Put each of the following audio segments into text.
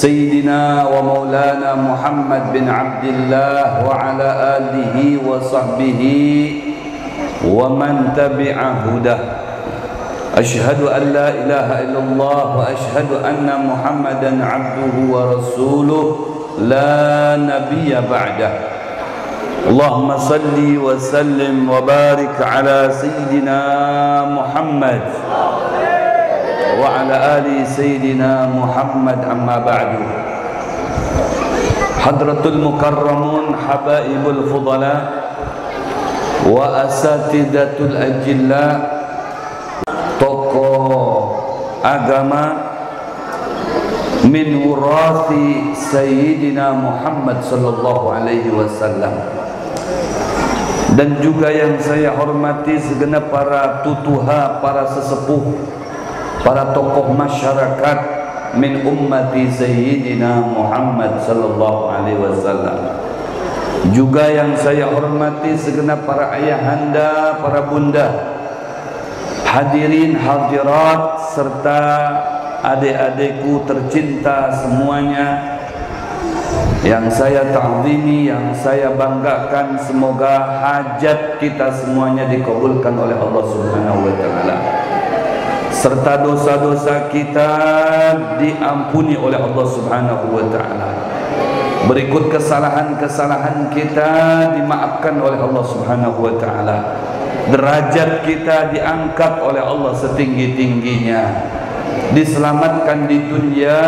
سيدنا ومولانا محمد بن عبد الله وعلى آله وصحبه ومن تبع هداه أشهد أن لا إله إلا الله وأشهد أن محمدا عبده ورسوله لا نبي بعده اللهم صل وسلم وبارك على سيدنا محمد وعلى آل سيدنا محمد أما بعد حضرة المكرمون حبائب الفضلاء وأساتذة الأجلاء tokoh agama min wurathi Sayyidina Muhammad sallallahu alaihi wasallam, dan juga yang saya hormati segenap para tutuha, para sesepuh, para tokoh masyarakat min ummati Sayyidina Muhammad sallallahu alaihi wasallam, juga yang saya hormati segenap para ayahanda, para bunda, hadirin hadirat serta adik-adikku tercinta semuanya yang saya ta'zimi, yang saya banggakan. Semoga hajat kita semuanya dikabulkan oleh Allah Subhanahu wa taala, serta dosa-dosa kita diampuni oleh Allah Subhanahu wa taala. Berikut kesalahan-kesalahan kita dimaafkan oleh Allah Subhanahu wa taala. Derajat kita diangkat oleh Allah setinggi-tingginya, diselamatkan di dunia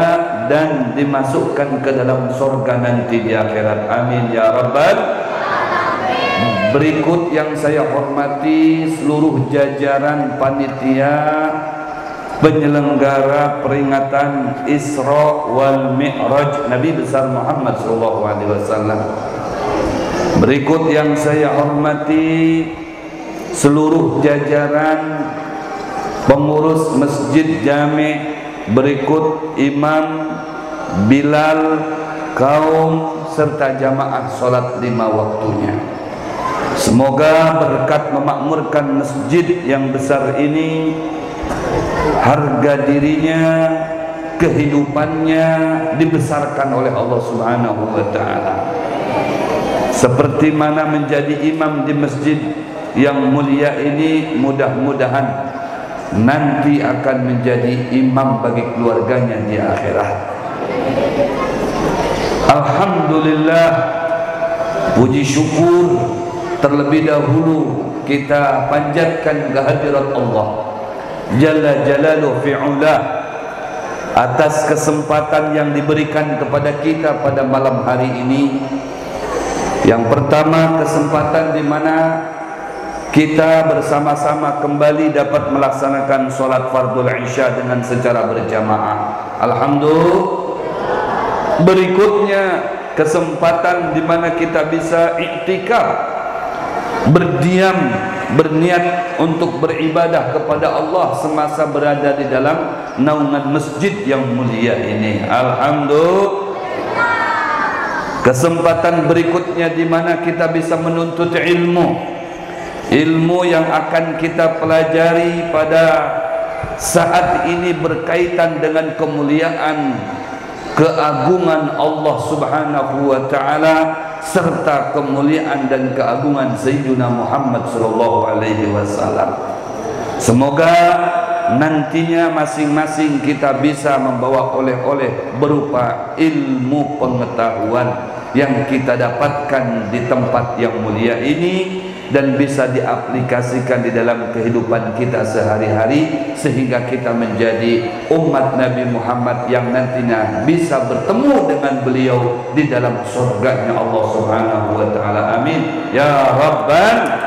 dan dimasukkan ke dalam surga nanti di akhirat. Amin ya rabbal alamin. Berikut yang saya hormati seluruh jajaran panitia penyelenggara peringatan Isra wal Mi'raj Nabi besar Muhammad SAW. Berikut yang saya hormati seluruh jajaran pengurus Masjid Jami', berikut imam, bilal, kaum serta jamaah salat 5 waktunya. Semoga berkat memakmurkan masjid yang besar ini, harga dirinya, kehidupannya dibesarkan oleh Allah Subhanahu wa taala. Seperti mana menjadi imam di masjid yang mulia ini, mudah-mudahan nanti akan menjadi imam bagi keluarganya di akhirat. Alhamdulillah, puji syukur terlebih dahulu kita panjatkan kehadirat Allah Jalla Jalaluhu fi'ula atas kesempatan yang diberikan kepada kita pada malam hari ini. Yang pertama, kesempatan di mana kita bersama-sama kembali dapat melaksanakan sholat fardul isya dengan secara berjamaah. Alhamdulillah. Berikutnya, kesempatan di mana kita bisa iktikaf, berdiam, berniat untuk beribadah kepada Allah semasa berada di dalam naungan masjid yang mulia ini. Alhamdulillah. Kesempatan berikutnya di mana kita bisa menuntut ilmu yang akan kita pelajari pada saat ini berkaitan dengan kemuliaan, keagungan Allah Subhanahu wa taala serta kemuliaan dan keagungan Sayyidina Muhammad sallallahu alaihi wasallam. Semoga nantinya masing-masing kita bisa membawa oleh-oleh berupa ilmu pengetahuan yang kita dapatkan di tempat yang mulia ini dan bisa diaplikasikan di dalam kehidupan kita sehari-hari, sehingga kita menjadi umat Nabi Muhammad yang nantinya bisa bertemu dengan beliau di dalam surganya Allah Subhanahu wa taala. Amin ya rabbal alamin.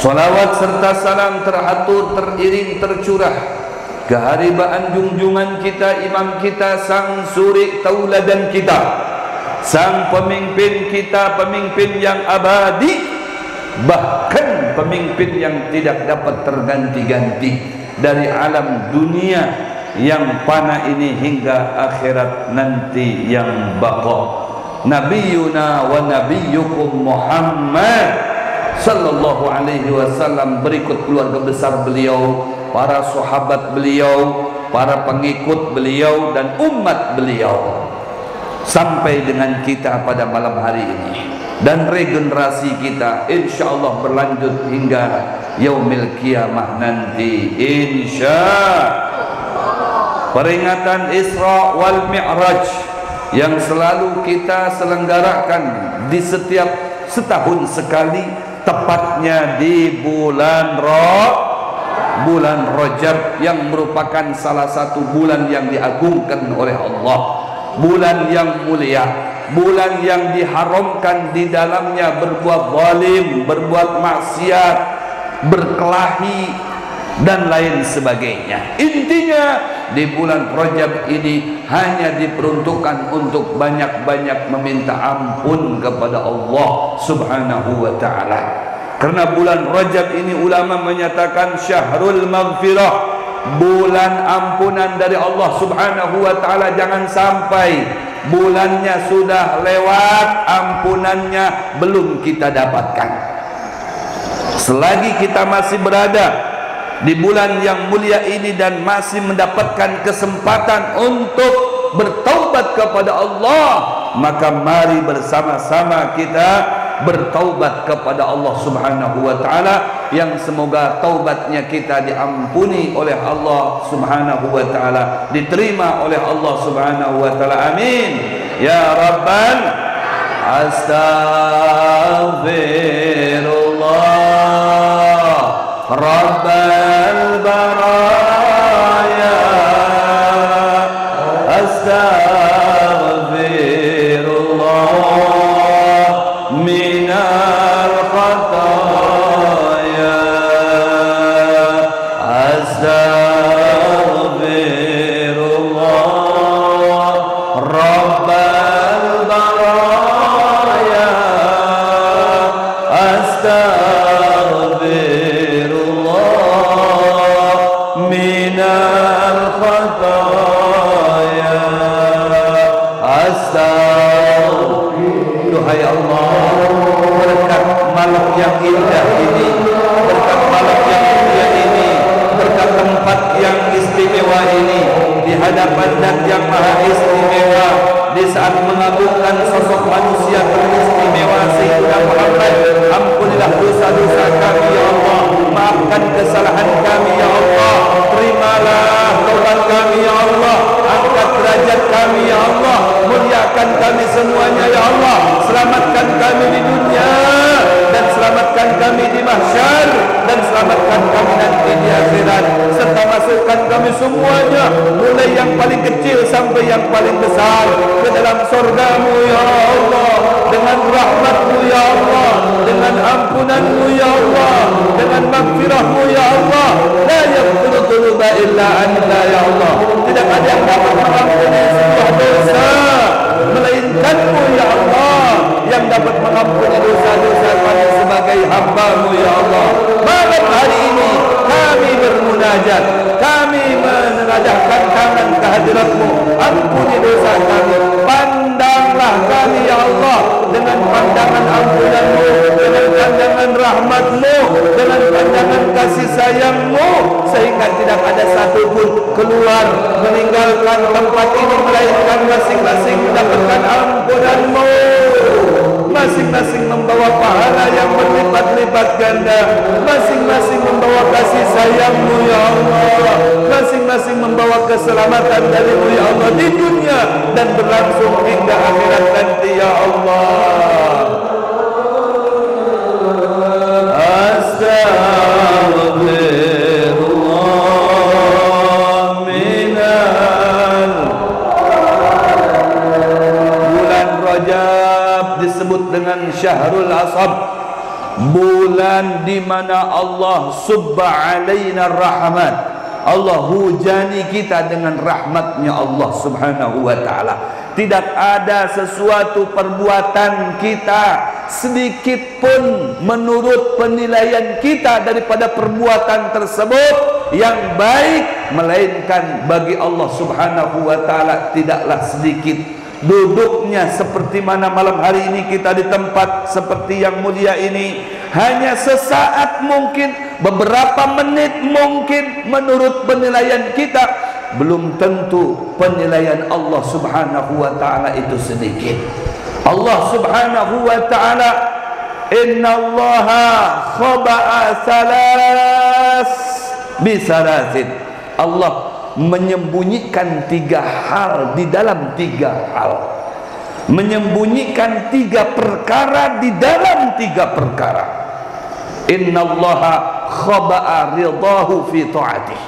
Salawat serta salam teratur, teriring, tercurah keharibaan junjungan kita, imam kita, sang suri tauladan kita, sang pemimpin kita, pemimpin yang abadi, bahkan pemimpin yang tidak dapat terganti-ganti dari alam dunia yang fana ini hingga akhirat nanti yang baqa. Nabiyuna wa nabiyyukum Muhammad sallallahu alaihi wasallam, berikut keluarga besar beliau, para sahabat beliau, para pengikut beliau dan umat beliau sampai dengan kita pada malam hari ini, dan regenerasi kita insyaallah berlanjut hingga yaumil kiamah nanti insyaallah. Peringatan Isra wal Mi'raj yang selalu kita selenggarakan di setiap setahun sekali, tepatnya di bulan Rajab, yang merupakan salah satu bulan yang diagungkan oleh Allah, bulan yang mulia, bulan yang diharamkan di dalamnya berbuat zalim, berbuat maksiat, berkelahi dan lain sebagainya. Intinya di bulan Rajab ini hanya diperuntukkan untuk banyak-banyak meminta ampun kepada Allah Subhanahu wa ta'ala. Karena bulan Rajab ini ulama menyatakan syahrul maghfirah, bulan ampunan dari Allah Subhanahu wa ta'ala. Jangan sampai bulannya sudah lewat, ampunannya belum kita dapatkan. Selagi kita masih berada di bulan yang mulia ini dan masih mendapatkan kesempatan untuk bertaubat kepada Allah, maka mari bersama-sama kita bertaubat kepada Allah Subhanahu wa ta'ala, yang semoga taubatnya kita diampuni oleh Allah Subhanahu wa ta'ala, diterima oleh Allah Subhanahu wa ta'ala. Amin ya rabbal astaghfirullah rabbal baraya astaghfirullah minal khataya astaghfirullah rabbal baraya astaghfirullah minal khataya astaghfirullah. Duhai Allah, berkat malam yang indah ini, berkat malam yang mulia ini, berkat tempat yang istimewa ini, di hadapan Dan yang maha istimewa, di saat mengagungkan sosok manusia teristimewa Sayyidina Muhammad, ampunilah dosa-dosa kami ya Allah, maafkan kesalahan kami ya Allah, terimalah taubat kami ya Allah, angkat derajat kami ya Allah, muliakan kami semuanya ya Allah, selamatkan kami di dunia dan selamatkan kami di mahsyar, dan selamatkan kami nanti di akhirat, serta masukkan kami semuanya mulai yang paling kecil sampai yang paling besar ke dalam surgamu ya Allah, dengan rahmatmu ya Allah, dengan ampunanmu ya Allah, dengan maghfirahmu ya Allah. La yaghfiru dzunuba illa anta ya Allah, tidak ada yang dapat mengampuni sebuah dosa melainkanmu ya Allah, yang dapat mengampuni dosa-dosa kami sebagai hamba-Mu ya Allah. Malam hari ini kami bermunajat, kami menengadahkan tangan ke hadirat-Mu, ampuni dosa kami, pandanglah kami ya Allah dengan pandangan ampunan-Mu, dengan pandangan rahmat-Mu, dengan pandangan kasih sayang-Mu, sehingga tidak ada satupun keluar meninggalkan tempat ini melainkan masing-masing mendapatkan ampunan-Mu, masing-masing membawa pahala yang berlipat-lipat ganda, masing-masing membawa kasih sayang-Mu ya Allah, masing-masing membawa keselamatan dari-Mu ya Allah di dunia dan berlangsung hingga akhirat nanti ya Allah. Astaghfirullah minal. Bulan Rajab disebut dengan Syahrul Asab, bulan di mana Allah subba alaina rahmat, Allah hujani kita dengan rahmatnya Allah Subhanahu wa ta'ala. Tidak ada sesuatu perbuatan kita sedikit pun menurut penilaian kita daripada perbuatan tersebut yang baik, melainkan bagi Allah Subhanahu wa ta'ala tidaklah sedikit. Duduknya seperti mana malam hari ini kita di tempat seperti yang mulia ini, hanya sesaat mungkin, beberapa menit mungkin menurut penilaian kita, belum tentu penilaian Allah Subhanahu wa ta'ala itu sedikit. Allah Subhanahu wa ta'ala, innallaha khaba'a salas bisalasin. Allah menyembunyikan 3 hal di dalam 3 hal, menyembunyikan 3 perkara di dalam 3 perkara. Innallaha khaba'a ridahu fi ta'atih.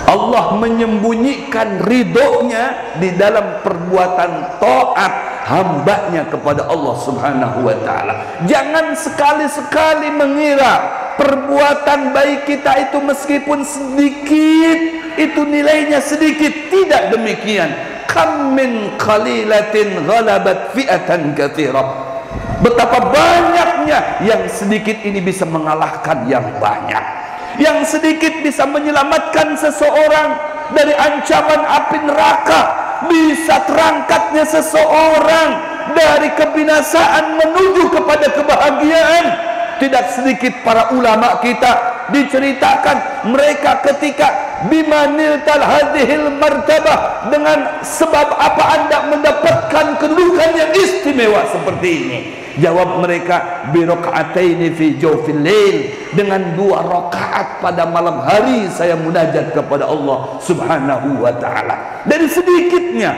Allah menyembunyikan ridhonya di dalam perbuatan taat hambanya kepada Allah Subhanahu wa ta'ala. Jangan sekali-sekali mengira perbuatan baik kita itu meskipun sedikit, itu nilainya sedikit. Tidak demikian. Kam min qalilatin ghalabat fi'atan katsirah. Betapa banyaknya yang sedikit ini bisa mengalahkan yang banyak. Yang sedikit bisa menyelamatkan seseorang dari ancaman api neraka, bisa terangkatnya seseorang dari kebinasaan menuju kepada kebahagiaan. Tidak sedikit para ulama kita diceritakan mereka ketika bimaniltal hadhil martabah, dengan sebab apa Anda mendapatkan kedudukan yang istimewa seperti ini? Jawab mereka, biroka'ataini fi jawfil lail, dengan 2 rakaat pada malam hari saya munajat kepada Allah Subhanahu wa ta'ala. Dari sedikitnya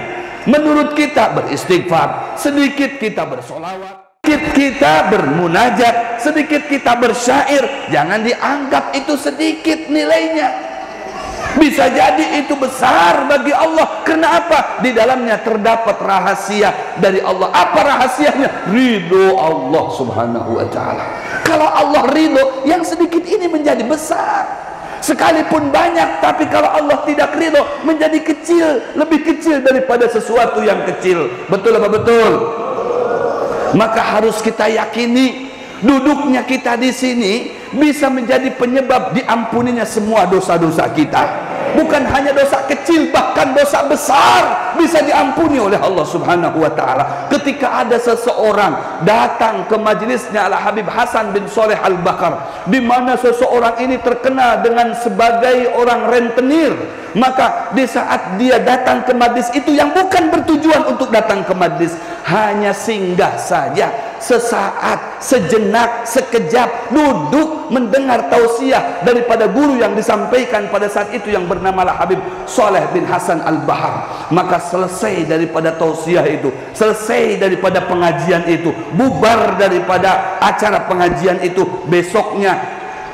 menurut kita beristighfar, sedikit kita bersolawat, sedikit kita bermunajat, sedikit kita bersyair, jangan dianggap itu sedikit nilainya. Bisa jadi itu besar bagi Allah. Kenapa? Di dalamnya terdapat rahasia dari Allah. Apa rahasianya? Ridho Allah Subhanahu wa ta'ala. Kalau Allah ridho, yang sedikit ini menjadi besar. Sekalipun banyak, tapi kalau Allah tidak ridho, menjadi kecil, lebih kecil daripada sesuatu yang kecil. Betul apa betul? Maka harus kita yakini duduknya kita di sini bisa menjadi penyebab diampuninya semua dosa-dosa kita. Bukan hanya dosa kecil, bahkan dosa besar bisa diampuni oleh Allah Subhanahu wa ta'ala. Ketika ada seseorang datang ke majelisnya Al Habib Hasan bin Shalih Al Bakar, di mana seseorang ini terkenal dengan sebagai orang rentenir, maka di saat dia datang ke majlis itu, yang bukan bertujuan untuk datang ke majlis, hanya singgah saja, sesaat, sejenak, sekejap, duduk mendengar tausiah daripada guru yang disampaikan pada saat itu yang bernama Al Habib Shalih bin Hasan Al Bahar, maka selesai daripada tausiah itu, selesai daripada pengajian itu, bubar daripada acara pengajian itu, besoknya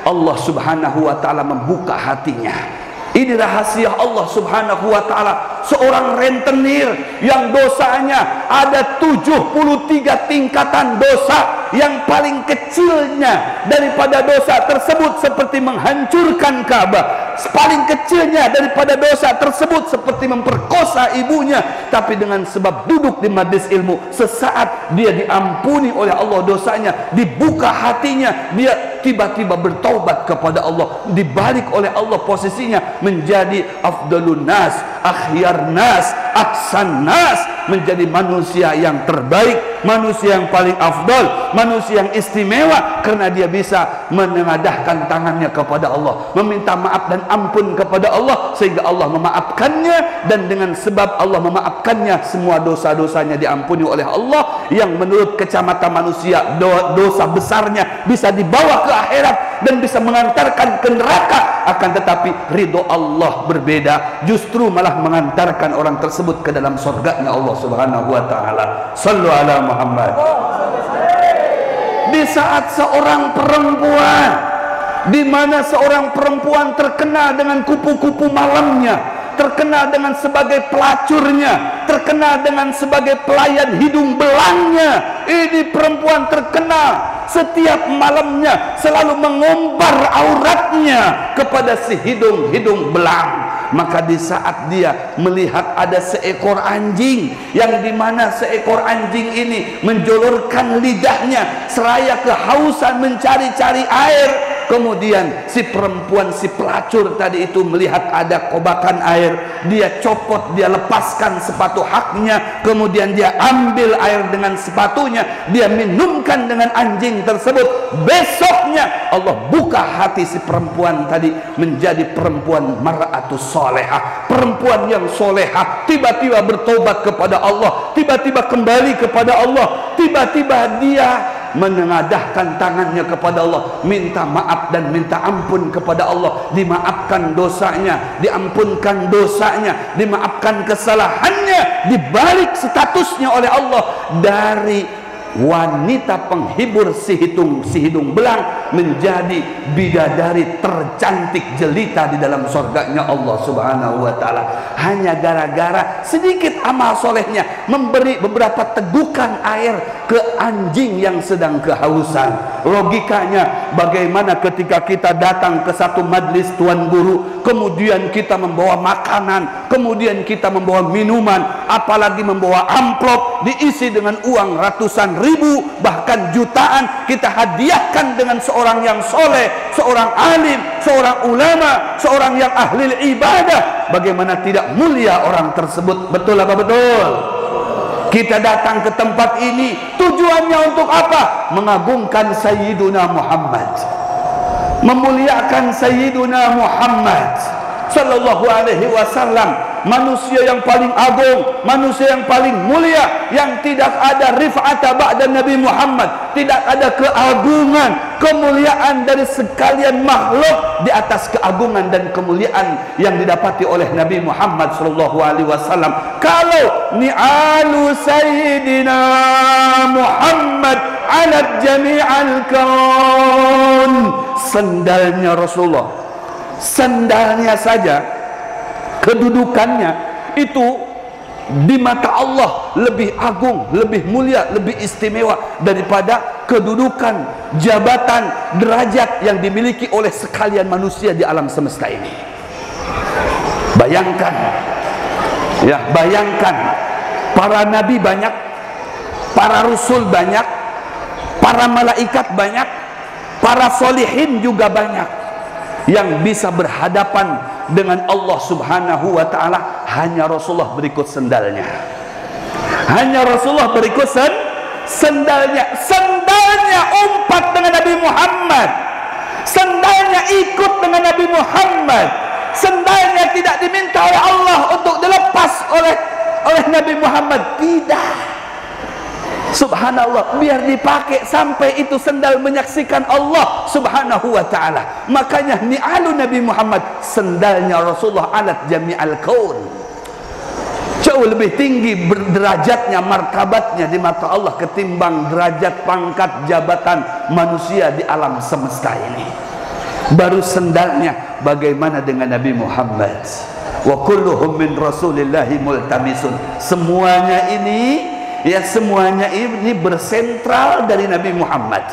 Allah Subhanahu wa ta'ala membuka hatinya. Ini rahasia Allah Subhanahu wa ta'ala. Seorang rentenir yang dosanya ada 73 tingkatan dosa, yang paling kecilnya daripada dosa tersebut seperti menghancurkan Ka'bah, paling kecilnya daripada dosa tersebut seperti memperkosa ibunya, tapi dengan sebab duduk di majlis ilmu, sesaat dia diampuni oleh Allah dosanya, dibuka hatinya, dia tiba-tiba bertaubat kepada Allah, dibalik oleh Allah posisinya menjadi afdalun nas, akhyar nas, aksan nas, menjadi manusia yang terbaik, manusia yang paling afdal, manusia yang istimewa, karena dia bisa menengadahkan tangannya kepada Allah, meminta maaf dan ampun kepada Allah, sehingga Allah memaafkannya, dan dengan sebab Allah memaafkannya, semua dosa-dosanya diampuni oleh Allah, yang menurut kacamata manusia dosa besarnya bisa dibawa ke akhirat dan bisa mengantarkan ke neraka, akan tetapi ridho Allah berbeda, justru malah mengantarkan orang tersebut ke dalam surganya Allah Subhanahu wa ta'ala. Sallu ala Muhammad. Di saat seorang perempuan, di mana seorang perempuan terkenal dengan kupu-kupu malamnya, terkenal dengan sebagai pelacurnya, terkenal dengan sebagai pelayan hidung belangnya, ini perempuan terkenal setiap malamnya selalu mengumbar auratnya kepada si hidung belang. Maka di saat dia melihat ada seekor anjing, yang dimana seekor anjing ini menjulurkan lidahnya seraya kehausan mencari-cari air, Kemudian si perempuan, si pelacur tadi itu melihat ada kobakan air, dia copot, dia lepaskan sepatu haknya, kemudian dia ambil air dengan sepatunya, dia minumkan dengan anjing tersebut. Besoknya Allah buka hati si perempuan tadi menjadi perempuan mar'atus solehah, perempuan yang solehah, tiba-tiba bertobat kepada Allah, tiba-tiba kembali kepada Allah, tiba-tiba dia menengadahkan tangannya kepada Allah, minta maaf dan minta ampun kepada Allah, dimaafkan dosanya, diampunkan dosanya, dimaafkan kesalahannya, dibalik statusnya oleh Allah dari wanita penghibur si hidung belang menjadi bidadari tercantik jelita di dalam surganya Allah Subhanahu wa ta'ala, hanya gara-gara sedikit amal solehnya memberi beberapa tegukan air ke anjing yang sedang kehausan. Logikanya bagaimana ketika kita datang ke satu majlis tuan guru, kemudian kita membawa makanan, kemudian kita membawa minuman, apalagi membawa amplop diisi dengan uang ratusan ribu bahkan jutaan, kita hadiahkan dengan seorang yang soleh, seorang alim, seorang ulama, seorang yang ahli ibadah. Bagaimana tidak mulia orang tersebut? Betul apa betul? Kita datang ke tempat ini tujuannya untuk apa? Mengagungkan Sayyiduna Muhammad, memuliakan Sayyiduna Muhammad sallallahu alaihi wasallam, manusia yang paling agung, manusia yang paling mulia, yang tidak ada rif'ata ba'da Nabi Muhammad, tidak ada keagungan, kemuliaan dari sekalian makhluk di atas keagungan dan kemuliaan yang didapati oleh Nabi Muhammad sallallahu alaihi wasallam. Kalau ni'alu Sayyidina Muhammad ala jami'al kaun, sendalnya Rasulullah, sendalnya saja kedudukannya itu di mata Allah lebih agung, lebih mulia, lebih istimewa daripada kedudukan, jabatan, derajat yang dimiliki oleh sekalian manusia di alam semesta ini. Bayangkan, ya bayangkan, para nabi banyak, para rasul banyak, para malaikat banyak, para solihin juga banyak, yang bisa berhadapan dengan Allah Subhanahu wa ta'ala hanya Rasulullah berikut sendalnya, hanya Rasulullah berikut sendalnya. Sendalnya umpat dengan Nabi Muhammad, sendalnya ikut dengan Nabi Muhammad, sendalnya tidak diminta oleh Allah untuk dilepas oleh Nabi Muhammad, tidak. Subhanallah, biar dipakai sampai itu sendal menyaksikan Allah Subhanahu wa ta'ala. Makanya ni'alu Nabi Muhammad, sendalnya Rasulullah alat jami'al kaun, jauh lebih tinggi derajatnya, martabatnya di mata Allah ketimbang derajat, pangkat, jabatan manusia di alam semesta ini. Baru sendalnya, bagaimana dengan Nabi Muhammad? Wa kulluhum min rasulillahi multamisun. Semuanya ini, ya semuanya ini bersentral dari Nabi Muhammad.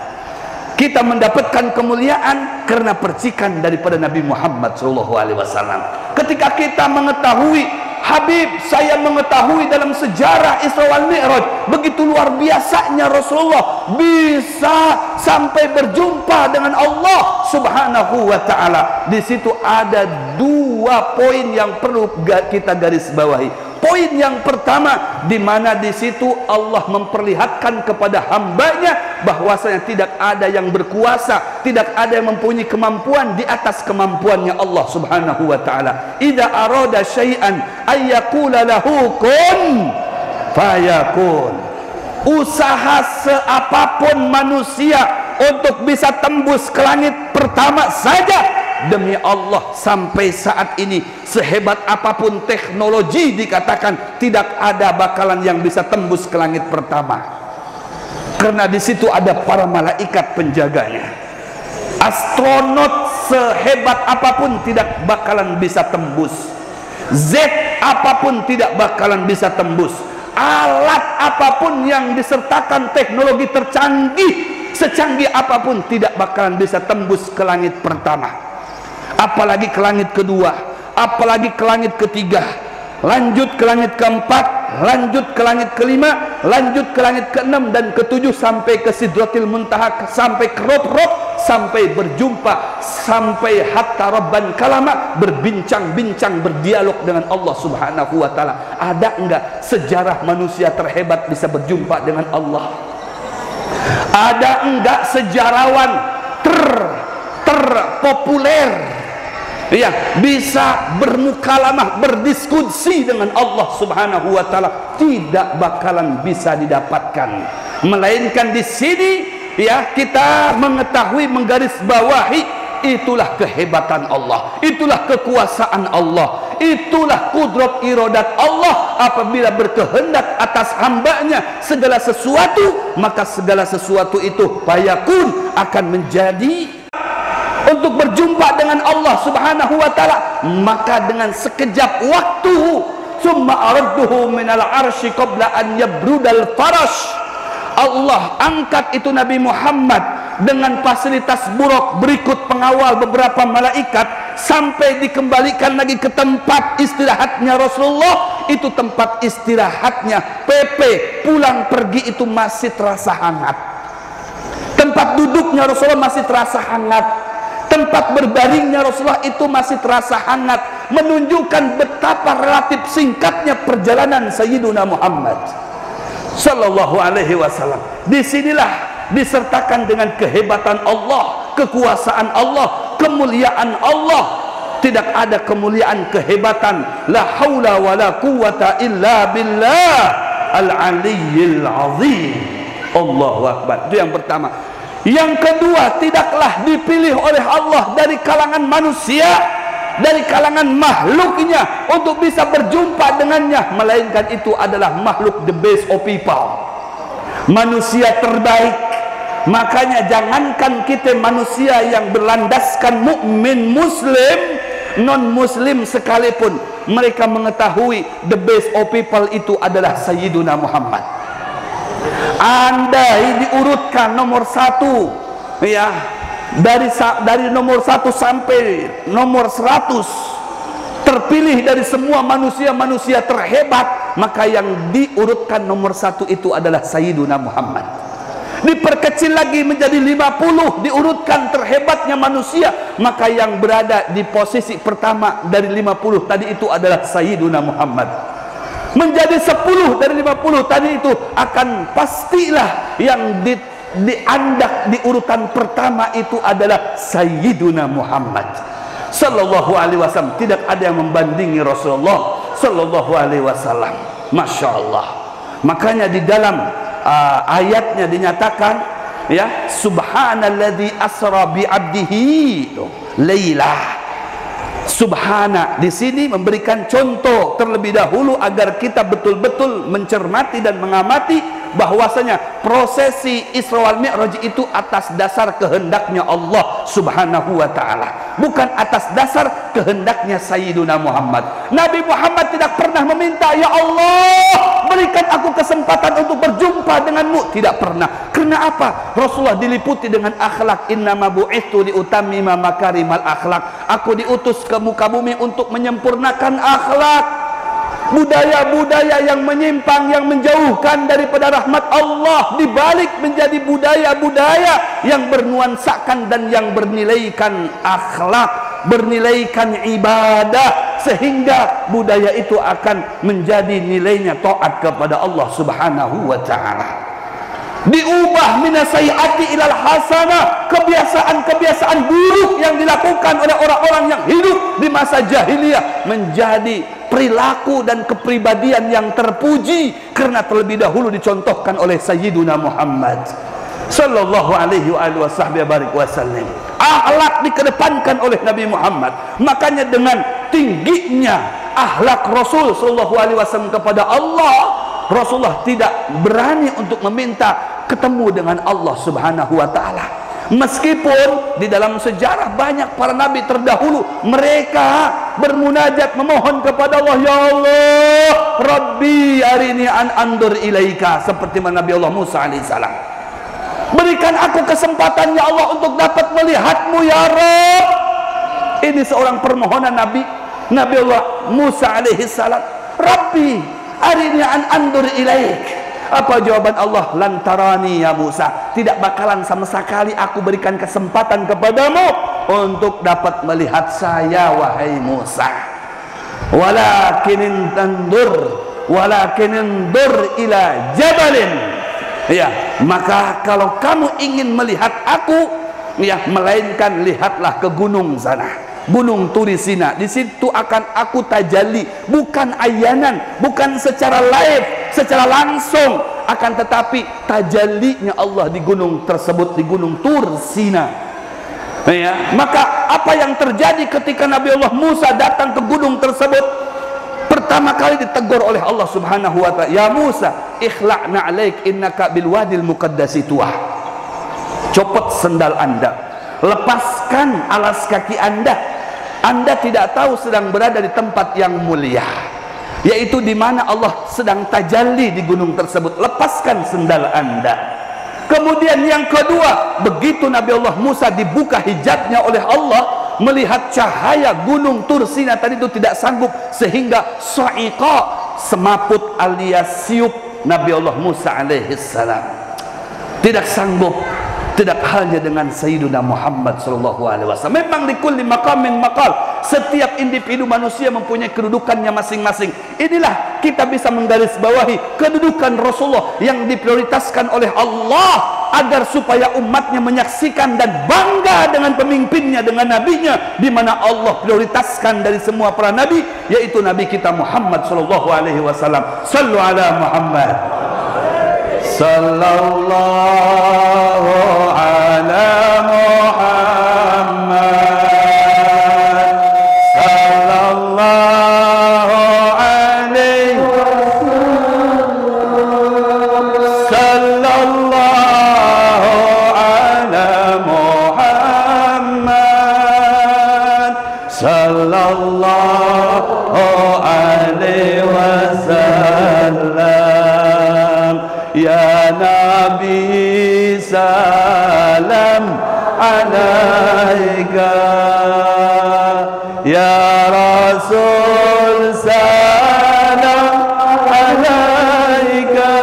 Kita mendapatkan kemuliaan karena percikan daripada Nabi Muhammad SAW. Ketika kita mengetahui Habib, saya mengetahui dalam sejarah Isra wal Mi'raj begitu luar biasanya Rasulullah bisa sampai berjumpa dengan Allah Subhanahu wa ta'ala. Di situ ada dua poin yang perlu kita garis bawahi. Poin yang pertama, di mana di situ Allah memperlihatkan kepada hambanya bahwasanya tidak ada yang berkuasa, tidak ada yang mempunyai kemampuan di atas kemampuannya Allah Subhanahu wa ta'ala. Idza arada syai'an ayyaqula lahu kun fayakun. Usaha seapapun manusia untuk bisa tembus ke langit pertama saja, demi Allah sampai saat ini sehebat apapun teknologi dikatakan tidak ada bakalan yang bisa tembus ke langit pertama, karena di situ ada para malaikat penjaganya. Astronot sehebat apapun tidak bakalan bisa tembus, zat apapun tidak bakalan bisa tembus, alat apapun yang disertakan teknologi tercanggih, secanggih apapun tidak bakalan bisa tembus ke langit pertama, apalagi ke langit kedua, apalagi ke langit ketiga, lanjut ke langit keempat, lanjut ke langit kelima, lanjut ke langit keenam dan ketujuh, sampai ke Sidratil Muntaha, sampai ke rob-rob, sampai berjumpa, sampai hatta rabban kalama, berbincang-bincang, berdialog dengan Allah Subhanahu wa taala. Ada enggak sejarah manusia terhebat bisa berjumpa dengan Allah? Ada enggak sejarawan terpopuler ya bisa bermukalamah, berdiskusi dengan Allah Subhanahu wa taala? Tidak bakalan bisa didapatkan, melainkan di sini ya kita mengetahui, menggarisbawahi, itulah kehebatan Allah, itulah kekuasaan Allah, itulah kudrat iradat Allah. Apabila berkehendak atas hambanya segala sesuatu, maka segala sesuatu itu fayakun, akan menjadi. Untuk berjumpa dengan Allah Subhanahu wa taala, maka dengan sekejap waktu, summa aradduhu minal arsy qabla an yabrudal farash, Allah angkat itu Nabi Muhammad dengan fasilitas buruk, berikut pengawal beberapa malaikat, sampai dikembalikan lagi ke tempat istirahatnya Rasulullah. Itu tempat istirahatnya PP, pulang pergi itu masih terasa hangat. Tempat duduknya Rasulullah masih terasa hangat. Tempat berbaringnya Rasulullah itu masih terasa hangat, menunjukkan betapa relatif singkatnya perjalanan Sayyiduna Muhammad sallallahu alaihi wasallam. Disinilah disertakan dengan kehebatan Allah, kekuasaan Allah, kemuliaan Allah. Tidak ada kemuliaan, kehebatan, la haula wala quwata illa billah al-aliyyil azim. Allahu akbar. Itu yang pertama. Yang kedua, tidaklah dipilih oleh Allah dari kalangan manusia, dari kalangan makhluknya untuk bisa berjumpa dengannya, melainkan itu adalah makhluk the best of people, manusia terbaik. Makanya jangankan kita manusia yang berlandaskan mukmin muslim, non muslim sekalipun mereka mengetahui the best of people itu adalah Sayyiduna Muhammad. Andai diurutkan nomor 1 ya, dari nomor 1 sampai nomor 100, terpilih dari semua manusia-manusia terhebat, maka yang diurutkan nomor 1 itu adalah Sayyiduna Muhammad. Diperkecil lagi menjadi 50, diurutkan terhebatnya manusia, maka yang berada di posisi pertama dari 50 tadi itu adalah Sayyiduna Muhammad. Menjadi 10 dari 50 tadi itu akan pastilah yang diandak di urutan pertama itu adalah Sayyiduna Muhammad sallallahu alaihi wasallam. Tidak ada yang membandingi Rasulullah sallallahu alaihi wasallam. Masya Allah. Makanya di dalam ayatnya dinyatakan ya, subhanalladzi asra bi 'abdihi lailah. Subhana di sini memberikan contoh terlebih dahulu agar kita betul-betul mencermati dan mengamati bahwasanya prosesi Isra wal Mi'raj itu atas dasar kehendaknya Allah Subhanahu wa taala, bukan atas dasar kehendaknya Sayyiduna Muhammad. Nabi Muhammad tidak pernah meminta, ya Allah berikan aku kesempatan untuk berjumpa denganmu, tidak pernah. Karena apa? Rasulullah diliputi dengan akhlak, innama bu'itsu liutammima makarimal akhlak. Aku diutus ke muka bumi untuk menyempurnakan akhlak. Budaya-budaya yang menyimpang, yang menjauhkan daripada rahmat Allah, dibalik menjadi budaya-budaya yang bernuansakan dan yang bernilaikan akhlak, bernilaikan ibadah, sehingga budaya itu akan menjadi nilainya taat kepada Allah Subhanahu wa taala. Diubah minasayyati ilal hasanah, kebiasaan-kebiasaan buruk yang dilakukan oleh orang-orang yang hidup di masa jahiliyah menjadi perilaku dan kepribadian yang terpuji karena terlebih dahulu dicontohkan oleh Sayyiduna Muhammad sallallahu alaihi wasallam. Akhlak dikedepankan oleh Nabi Muhammad. Makanya dengan tingginya akhlak Rasul sallallahu alaihi wasallam kepada Allah, Rasulullah tidak berani untuk meminta ketemu dengan Allah Subhanahu wa taala. Meskipun di dalam sejarah banyak para nabi terdahulu mereka bermunajat memohon kepada Allah, ya Allah Rabbi arini an andur ilaika, seperti Nabi Allah Musa alaihissalam, berikan aku kesempatan ya Allah untuk dapat melihatmu ya Rabb. Ini seorang permohonan Nabi Allah Musa alaihissalam, Rabbi arini an andur ilaik, Apa jawaban Allah? Lantarani ya Musa, tidak bakalan sama sekali aku berikan kesempatan kepadamu untuk dapat melihat saya wahai Musa. Walakin indur ila jabalin. Ya, maka kalau kamu ingin melihat aku, ya, melainkan lihatlah ke gunung sana. Gunung Turisina, di situ akan aku tajalli, bukan ayanan, bukan secara live, secara langsung, akan tetapi tajallinya Allah di gunung tersebut, di gunung Tursina. Ya, maka apa yang terjadi ketika Nabi Allah Musa datang ke gunung tersebut? Pertama kali ditegur oleh Allah Subhanahu wa ta'ala, ya Musa, ikhla'na alaik innaka bil wadil muqaddasi tuah. Copot sendal Anda, lepaskan alas kaki Anda. Anda tidak tahu sedang berada di tempat yang mulia, yaitu di mana Allah sedang tajalli di gunung tersebut. Lepaskan sendal Anda. Kemudian yang kedua, begitu Nabi Allah Musa dibuka hijabnya oleh Allah, melihat cahaya gunung Tursina tadi itu tidak sanggup, sehingga sa'iqa, semaput alias siup Nabi Allah Musa alaihissalam, tidak sanggup. Tidak halnya dengan Sayyidina Muhammad sallallahu alaihi wasallam. Memang di kulli maqamin maqal, setiap individu manusia mempunyai kedudukannya masing-masing. Inilah kita bisa menggarisbawahi kedudukan Rasulullah yang diprioritaskan oleh Allah agar supaya umatnya menyaksikan dan bangga dengan pemimpinnya, dengan nabinya, di mana Allah prioritaskan dari semua para nabi, yaitu nabi kita Muhammad sallallahu alaihi wasallam. Sallu ala Muhammad sallallahu ala Muhammad sallallahu alaihi sallallahu ala Muhammad sallallahu alaihi wasallam. Ya Nabi salam alaika, ya Rasul salam alaika,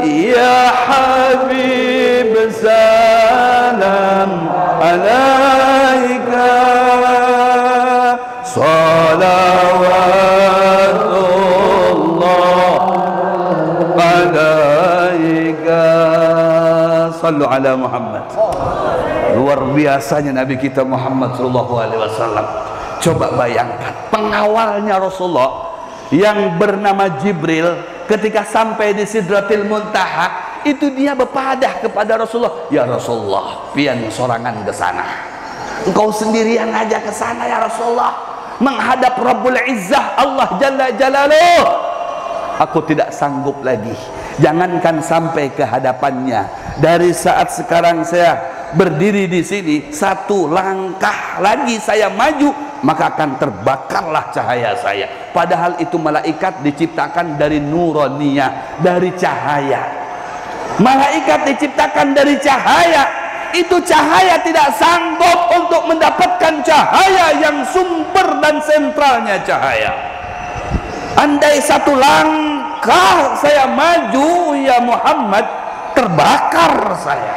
ya Habib salam alaika, sallu ala Muhammad. Luar biasanya Nabi kita Muhammad sallallahu alaihi wasallam. Coba bayangkan pengawalnya Rasulullah yang bernama Jibril, ketika sampai di Sidratil Muntaha, itu dia berpadah kepada Rasulullah, ya Rasulullah, pian sorangan ke sana. Engkau sendirian aja ke sana ya Rasulullah, menghadap Rabbul Izzah Allah Jalla Jalaluh. Aku tidak sanggup lagi. Jangankan sampai ke hadapannya, dari saat sekarang saya berdiri di sini, satu langkah lagi saya maju, maka akan terbakarlah cahaya saya. Padahal itu malaikat diciptakan dari nuraniyah, dari cahaya. Malaikat diciptakan dari cahaya. Itu cahaya tidak sanggup untuk mendapatkan cahaya yang sumber dan sentralnya cahaya. Andai satu langkah saya maju ya Muhammad, terbakar saya.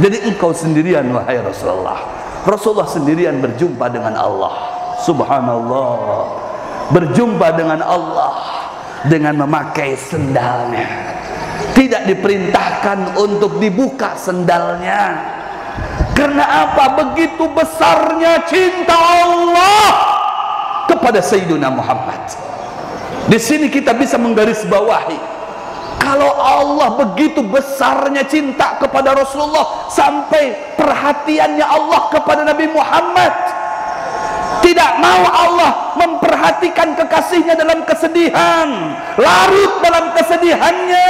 Jadi engkau sendirian wahai Rasulullah. Rasulullah sendirian berjumpa dengan Allah. Subhanallah, berjumpa dengan Allah dengan memakai sendalnya. Tidak diperintahkan untuk dibuka sendalnya. Karena apa? Begitu besarnya cinta Allah kepada Sayyidina Muhammad. Di sini kita bisa menggarisbawahi, kalau Allah begitu besarnya cinta kepada Rasulullah sampai perhatiannya Allah kepada Nabi Muhammad, tidak mau Allah memperhatikan kekasihnya dalam kesedihan, larut dalam kesedihannya,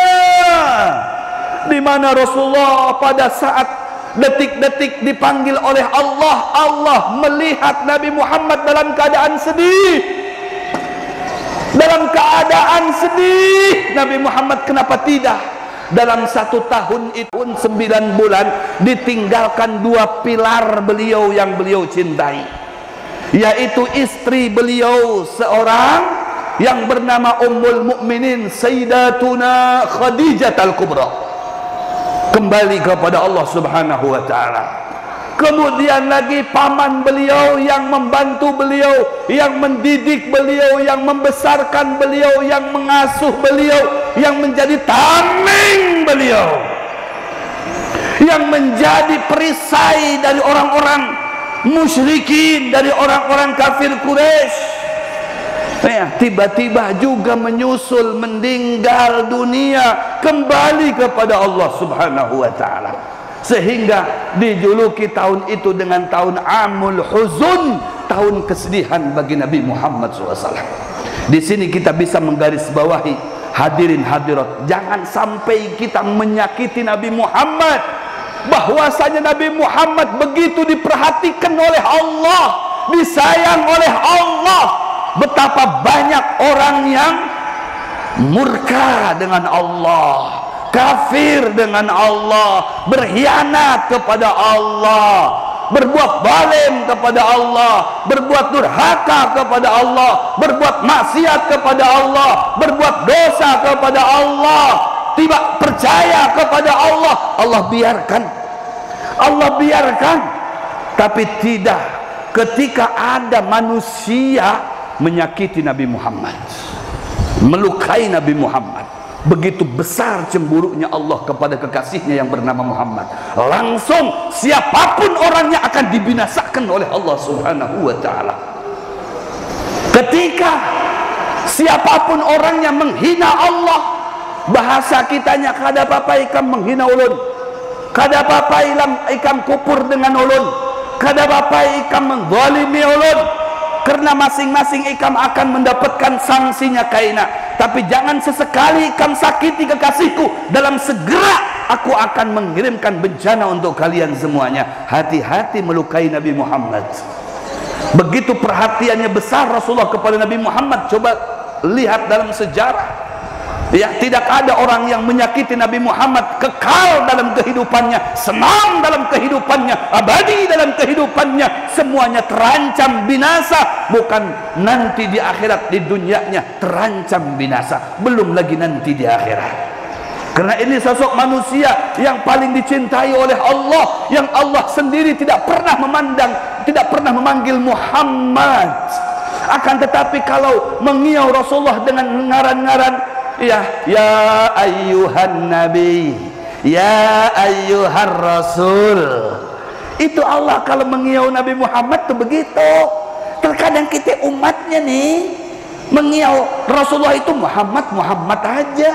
di mana Rasulullah pada saat detik-detik dipanggil oleh Allah, Allah melihat Nabi Muhammad dalam keadaan sedih. Dalam keadaan sedih, Nabi Muhammad kenapa tidak? Dalam 1 tahun itu 9 bulan ditinggalkan 2 pilar beliau yang beliau cintai, yaitu istri beliau seorang yang bernama Ummul Mukminin Sayyidatuna Khadijah Al-Kubra kembali kepada Allah Subhanahu wa taala. Kemudian lagi paman beliau yang membantu beliau, yang mendidik beliau, yang membesarkan beliau, yang mengasuh beliau, yang menjadi tameng beliau, yang menjadi perisai dari orang-orang musyrikin, dari orang-orang kafir Quraisy. Tiba-tiba juga menyusul meninggal dunia kembali kepada Allah Subhanahu wa taala, sehingga dijuluki tahun itu dengan tahun Amul Huzun, tahun kesedihan bagi Nabi Muhammad SAW. Di sini kita bisa menggarisbawahi, hadirin hadirat, jangan sampai kita menyakiti Nabi Muhammad. Bahwasanya Nabi Muhammad begitu diperhatikan oleh Allah, disayang oleh Allah. Betapa banyak orang yang murka dengan Allah, kafir dengan Allah, berkhianat kepada Allah, berbuat zalim kepada Allah, berbuat durhaka kepada Allah, berbuat maksiat kepada Allah, berbuat dosa kepada Allah, tidak percaya kepada Allah. Allah biarkan. Tapi tidak ketika ada manusia menyakiti Nabi Muhammad, melukai Nabi Muhammad. Begitu besar cemburunya Allah kepada kekasihnya yang bernama Muhammad, langsung siapapun orangnya akan dibinasakan oleh Allah Subhanahu wa taala. Ketika siapapun orangnya menghina Allah, bahasa kitanya kada apa-apa ikam menghina ulun, kada apa-apa ikam kupur dengan ulun, kada apa-apa ikam mendzalimi ulun, karena masing-masing ikam akan mendapatkan sanksinya kaina. Tapi jangan sesekali ikam sakiti kekasihku, dalam segera aku akan mengirimkan bencana untuk kalian semuanya. Hati-hati melukai Nabi Muhammad. Begitu perhatiannya besar Rasulullah kepada Nabi Muhammad. Coba lihat dalam sejarah, ya, tidak ada orang yang menyakiti Nabi Muhammad kekal dalam kehidupannya, senang dalam kehidupannya, abadi dalam kehidupannya. Semuanya terancam binasa, bukan nanti di akhirat, di dunianya terancam binasa, belum lagi nanti di akhirat. Karena ini sosok manusia yang paling dicintai oleh Allah, yang Allah sendiri tidak pernah memandang, tidak pernah memanggil Muhammad. Akan tetapi kalau mengiau Rasulullah dengan ngaran-ngaran, ya ayyuhan nabi, ya ayyuhar rasul, itu Allah kalau mengiau Nabi Muhammad tuh begitu. Terkadang kita umatnya nih mengiau Rasulullah itu Muhammad aja,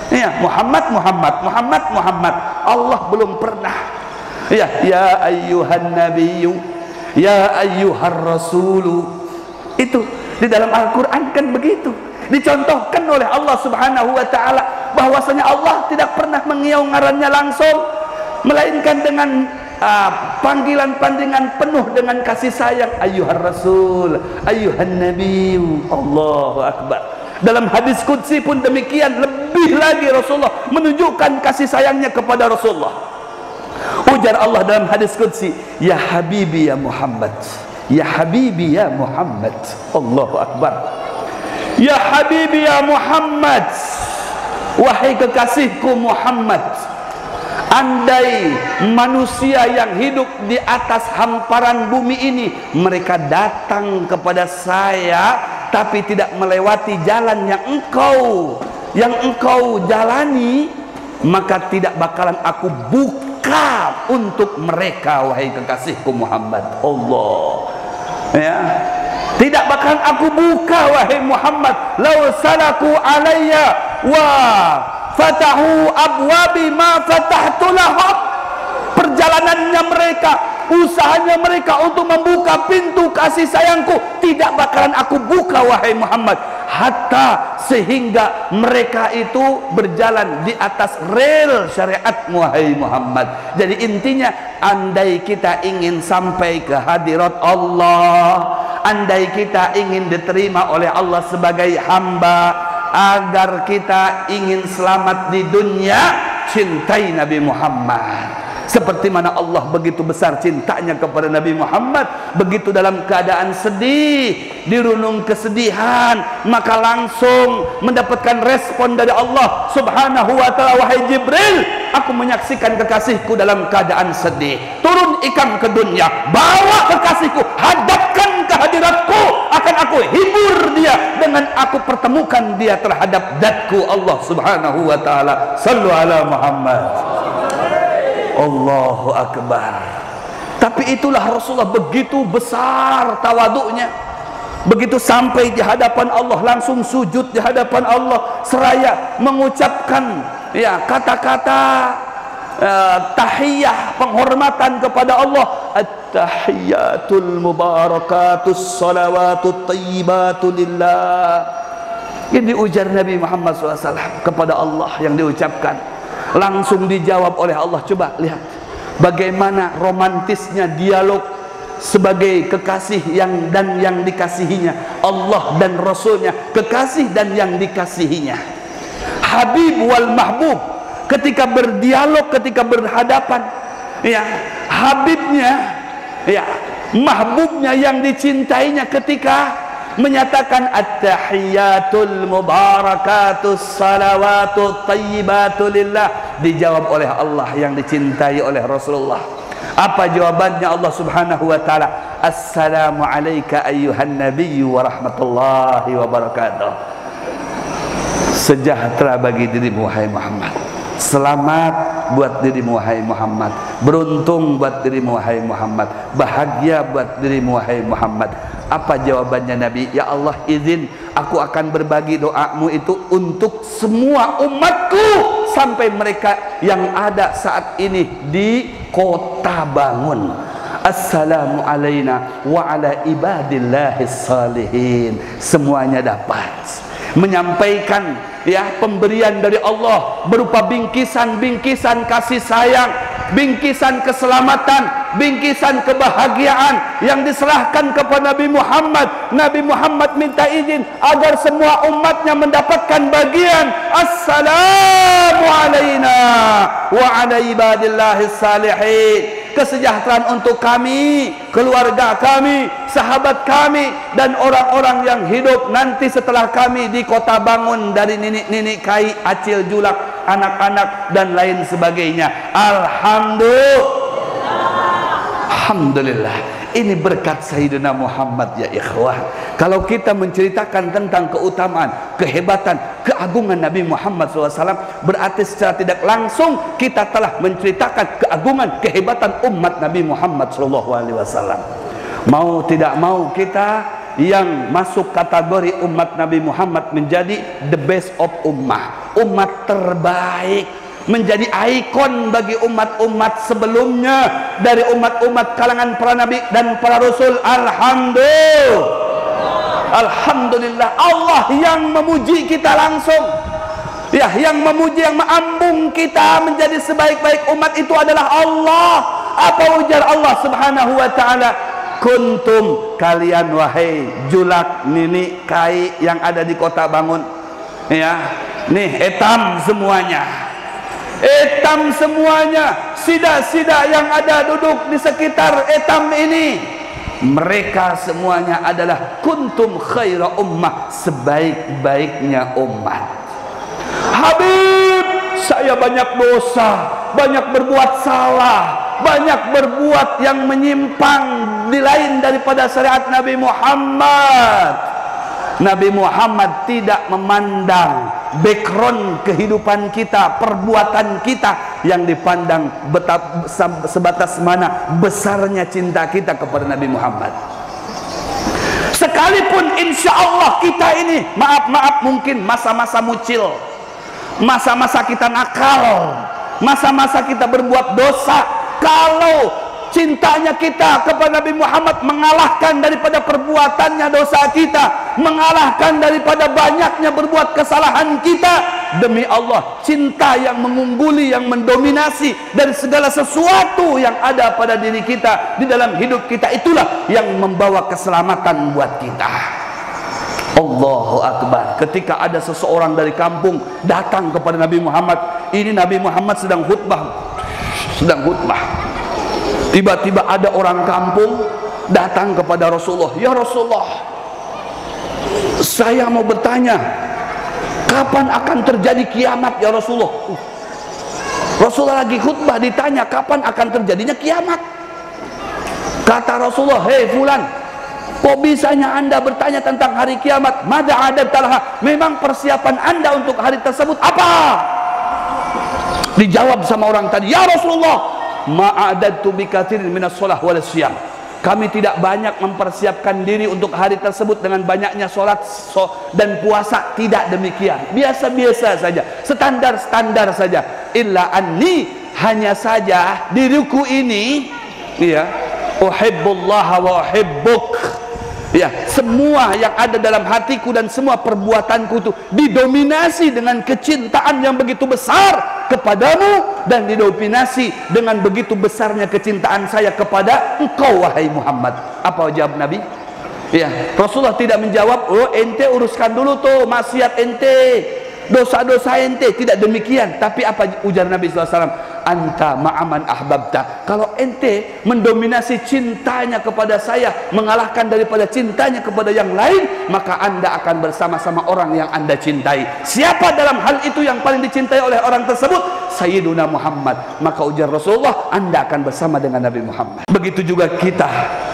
ya, Muhammad. Allah belum pernah, ya ayyuhan nabiyyu, ya ayyuhar rasulu. Itu di dalam Al-Quran kan begitu dicontohkan oleh Allah Subhanahu wa taala, bahwasanya Allah tidak pernah mengiau ngarannya langsung, melainkan dengan panggilan-panggilan penuh dengan kasih sayang. Ayyuhar rasul, ayyuhan nabiyyu. Allahu akbar. Dalam hadis qudsi pun demikian, lebih lagi Rasulullah menunjukkan kasih sayangnya kepada Rasulullah. Ujar Allah dalam hadis qudsi, ya habibi ya Muhammad, ya habibi ya Muhammad. Allahu akbar. Ya habibi ya Muhammad, wahai kekasihku Muhammad, andai manusia yang hidup di atas hamparan bumi ini mereka datang kepada saya tapi tidak melewati jalan yang engkau jalani, maka tidak bakalan aku buka untuk mereka, wahai kekasihku Muhammad. Allah, ya, tidak bakalan aku buka, wahai Muhammad. Lau salaku alayya wa fatahu abwabi ma fatahtu lahum. Perjalanannya mereka, usahanya mereka untuk membuka pintu kasih sayangku, tidak bakalan aku buka, wahai Muhammad, hatta sehingga mereka itu berjalan di atas rel syariat, wahai Muhammad. Jadi intinya, andai kita ingin sampai ke hadirat Allah, andai kita ingin diterima oleh Allah sebagai hamba, agar kita ingin selamat di dunia, cintai Nabi Muhammad. Seperti mana Allah begitu besar cintanya kepada Nabi Muhammad, begitu dalam keadaan sedih, dirunung kesedihan, maka langsung mendapatkan respon dari Allah Subhanahu wa ta'ala, wahai Jibril, aku menyaksikan kekasihku dalam keadaan sedih, turun ikam ke dunia, bawa kekasihku, hadapkan kehadiratku, akan aku hibur dia dengan aku pertemukan dia terhadap zatku Allah Subhanahu wa ta'ala. Sallu ala Muhammad. Allahu Akbar. Tapi itulah Rasulullah, begitu besar tawaduknya, begitu sampai di hadapan Allah langsung sujud di hadapan Allah seraya mengucapkan ya kata-kata tahiyah penghormatan kepada Allah. At-tahiyatul mubarakatus salawatut tayyibatu lillah. Ini ujar Nabi Muhammad SAW kepada Allah yang diucapkan, langsung dijawab oleh Allah. Coba lihat bagaimana romantisnya dialog sebagai kekasih yang dikasihinya, Allah dan Rasulnya, kekasih dan yang dikasihinya, Habib wal Mahbub. Ketika berdialog, ketika berhadapan, ya Habibnya, ya Mahbubnya yang dicintainya, ketika menyatakan at-tahiyatul mubarakatus salawatut tayyibatu lillah, dijawab oleh Allah yang dicintai oleh Rasulullah. Apa jawabannya Allah Subhanahu wa ta'ala? Assalamu alayka ayyuhan nabiyyu wa rahmatullahi wa barakatuh. Sejahtera bagi dirimu wahai Muhammad, selamat buat dirimu wahai Muhammad, beruntung buat dirimu wahai Muhammad, bahagia buat dirimu wahai Muhammad. Apa jawabannya Nabi? Ya Allah, izin aku akan berbagi doamu itu untuk semua umatku, sampai mereka yang ada saat ini di Kota Bangun. Assalamu alaina wa ala ibadillahis salihin. Semuanya dapat menyampaikan ya pemberian dari Allah berupa bingkisan-bingkisan kasih sayang, bingkisan keselamatan, bingkisan kebahagiaan yang diserahkan kepada Nabi Muhammad. Nabi Muhammad minta izin agar semua umatnya mendapatkan bagian assalamu alaina wa ala ibadillahis salihin. Kesejahteraan untuk kami, keluarga kami, sahabat kami, dan orang-orang yang hidup nanti setelah kami di Kota Bangun, dari nenek-nenek Kai, Acil, Julak, anak-anak dan lain sebagainya. Alhamdulillah. Ini berkat Sayyidina Muhammad ya ikhwah. Kalau kita menceritakan tentang keutamaan, kehebatan, keagungan Nabi Muhammad SAW, berarti secara tidak langsung kita telah menceritakan keagungan, kehebatan umat Nabi Muhammad SAW. Mau tidak mau, kita yang masuk kategori umat Nabi Muhammad menjadi the best of ummah, umat terbaik, menjadi ikon bagi umat-umat sebelumnya, dari umat-umat kalangan para nabi dan para rasul. Alhamdulillah, Allah yang memuji kita langsung, ya, yang memuji, yang mengambung kita menjadi sebaik-baik umat itu adalah Allah. Apa ujar Allah Subhanahu wa ta'ala? Kuntum, kalian wahai Julak, Nini, Kai yang ada di Kota Bangun, ya, nih etam semuanya, etam semuanya, sida-sida yang ada duduk di sekitar etam ini, mereka semuanya adalah kuntum khaira ummah, sebaik-baiknya umat. Habib, saya banyak dosa, banyak berbuat salah, banyak berbuat yang menyimpang di lain daripada syariat Nabi Muhammad. Nabi Muhammad tidak memandang background kehidupan kita, perbuatan kita, yang dipandang sebatas mana besarnya cinta kita kepada Nabi Muhammad. Sekalipun insya Allah kita ini, maaf mungkin masa-masa mucil, masa-masa kita nakal, masa-masa kita berbuat dosa, kalau cintanya kita kepada Nabi Muhammad mengalahkan daripada perbuatannya dosa kita, mengalahkan daripada banyaknya berbuat kesalahan kita, demi Allah, cinta yang mengungguli, yang mendominasi dari segala sesuatu yang ada pada diri kita, di dalam hidup kita, itulah yang membawa keselamatan buat kita. Allahu Akbar. Ketika ada seseorang dari kampung datang kepada Nabi Muhammad, ini Nabi Muhammad sedang khutbah, sedang khutbah. Tiba-tiba ada orang kampung datang kepada Rasulullah. Ya Rasulullah, saya mau bertanya, kapan akan terjadi kiamat ya Rasulullah? Rasulullah lagi khutbah, ditanya kapan akan terjadinya kiamat. Kata Rasulullah, hei fulan, kok bisanya anda bertanya tentang hari kiamat? Mada adab talaha, memang persiapan anda untuk hari tersebut apa? Dijawab sama orang tadi, ya Rasulullah, ma'adadtu bikatsirin minas shalah wal siyam. Kami tidak banyak mempersiapkan diri untuk hari tersebut dengan banyaknya sholat dan puasa. Tidak demikian, biasa-biasa saja, standar-standar saja. Illa anni, hanya saja diriku ini, ya, uhibbullaha wa uhibbuk, ya, semua yang ada dalam hatiku dan semua perbuatanku itu didominasi dengan kecintaan yang begitu besar kepadamu, dan didominasi dengan begitu besarnya kecintaan saya kepada engkau wahai Muhammad. Apa jawab Nabi? Ya, Rasulullah tidak menjawab, oh ente uruskan dulu tuh maksiat ente, dosa-dosa ente. Tidak demikian. Tapi apa ujar Nabi SAW? Anta ma'aman ahbabta. Kalau ente mendominasi cintanya kepada saya, mengalahkan daripada cintanya kepada yang lain, maka anda akan bersama-sama orang yang anda cintai. Siapa dalam hal itu yang paling dicintai oleh orang tersebut? Sayyiduna Muhammad. Maka ujar Rasulullah, anda akan bersama dengan Nabi Muhammad. Begitu juga kita,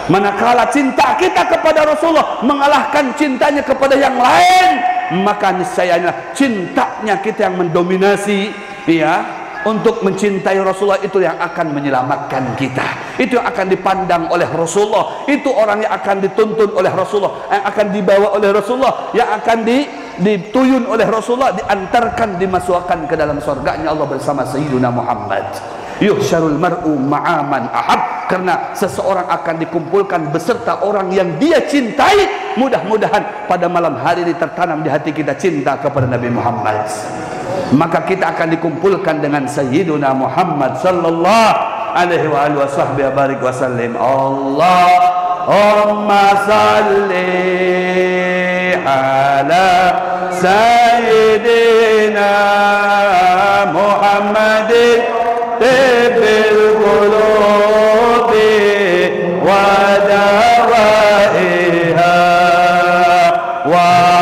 manakala cinta kita kepada Rasulullah mengalahkan cintanya kepada yang lain, maka niscayanya cintanya kita yang mendominasi, ya, untuk mencintai Rasulullah, itu yang akan menyelamatkan kita. Itu yang akan dipandang oleh Rasulullah. Itu orang yang akan dituntun oleh Rasulullah, yang akan dibawa oleh Rasulullah, yang akan dituyun oleh Rasulullah, diantarkan, dimasukkan ke dalam surganya Allah bersama Sayyiduna Muhammad. Yuhsyarul mar'u ma'aman ahab, karena seseorang akan dikumpulkan beserta orang yang dia cintai. Mudah-mudahan pada malam hari ini tertanam di hati kita cinta kepada Nabi Muhammad. Maka kita akan dikumpulkan dengan Sayyiduna Muhammad sallallahu alaihi wa alihi wasahbihi barik wasallim. Allahumma salli ala Sayyidina Muhammadin tibbil qulubi wa dawaiha wa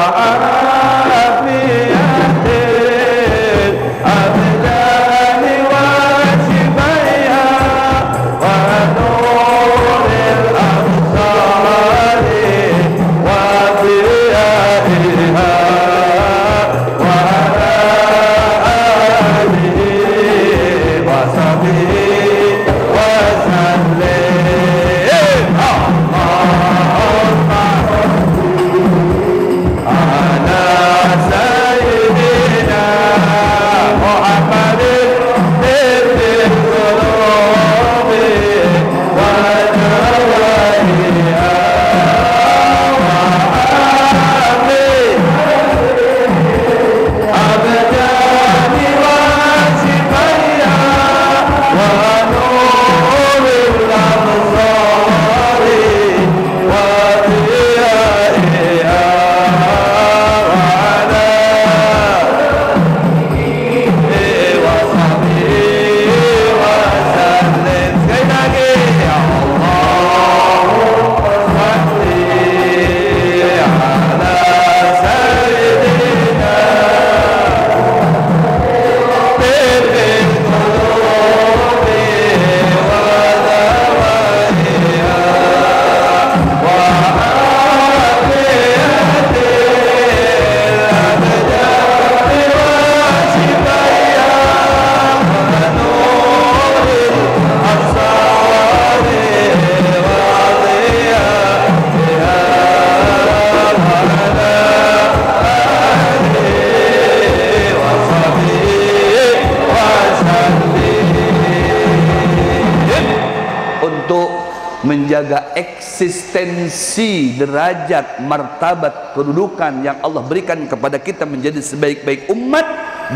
menjaga eksistensi, derajat, martabat, kedudukan yang Allah berikan kepada kita menjadi sebaik-baik umat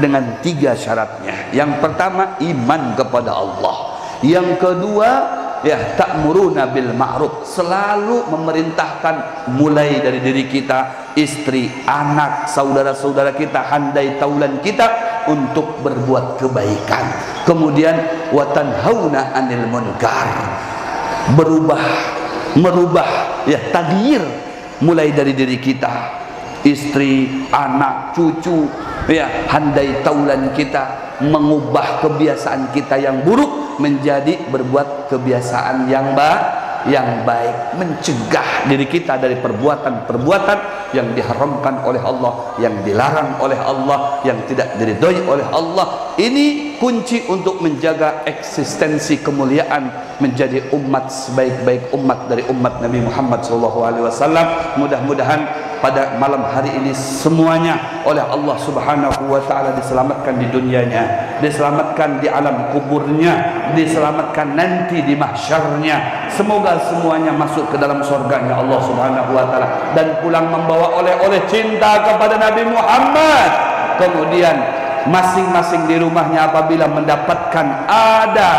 dengan 3 syaratnya. Yang pertama, iman kepada Allah. Yang kedua, ya, ta'muruna bil ma'ruf, selalu memerintahkan mulai dari diri kita istri, anak, saudara-saudara kita, handai taulan kita untuk berbuat kebaikan. Kemudian wa tanhauna 'anil munkar, merubah ya, taghyir mulai dari diri kita, istri, anak, cucu, ya, handai taulan kita, mengubah kebiasaan kita yang buruk menjadi berbuat kebiasaan yang baik, mencegah diri kita dari perbuatan-perbuatan yang diharamkan oleh Allah, yang dilarang oleh Allah, yang tidak diridhoi oleh Allah. Ini kunci untuk menjaga eksistensi kemuliaan, menjadi umat sebaik-baik umat dari umat Nabi Muhammad SAW. Mudah-mudahan pada malam hari ini semuanya oleh Allah Subhanahu wa taala diselamatkan di dunianya, diselamatkan di alam kuburnya, diselamatkan nanti di mahsyarnya. Semoga semuanya masuk ke dalam surganya Allah Subhanahu wa taala dan pulang membawa oleh-oleh cinta kepada Nabi Muhammad. Kemudian masing-masing di rumahnya apabila mendapatkan ada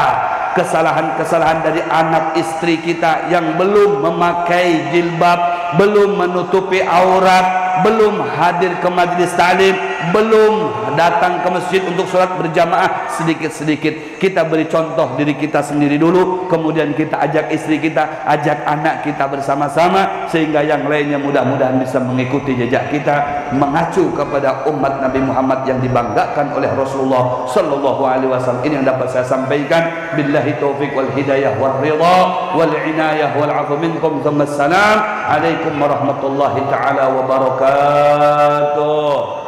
kesalahan-kesalahan dari anak istri kita yang belum memakai jilbab, belum menutupi aurat, belum hadir ke majlis taklim, belum datang ke masjid untuk sholat berjamaah, sedikit-sedikit kita beri contoh diri kita sendiri dulu, kemudian kita ajak istri kita, ajak anak kita bersama-sama, sehingga yang lainnya mudah-mudahan bisa mengikuti jejak kita, mengacu kepada umat Nabi Muhammad yang dibanggakan oleh Rasulullah Sallallahu Alaihi Wasallam. Ini yang dapat saya sampaikan. Billahi taufiq wal hidayah wal ridha wal inayah wal afu minkum. Assalamualaikum warahmatullahi taala wabarakatuh.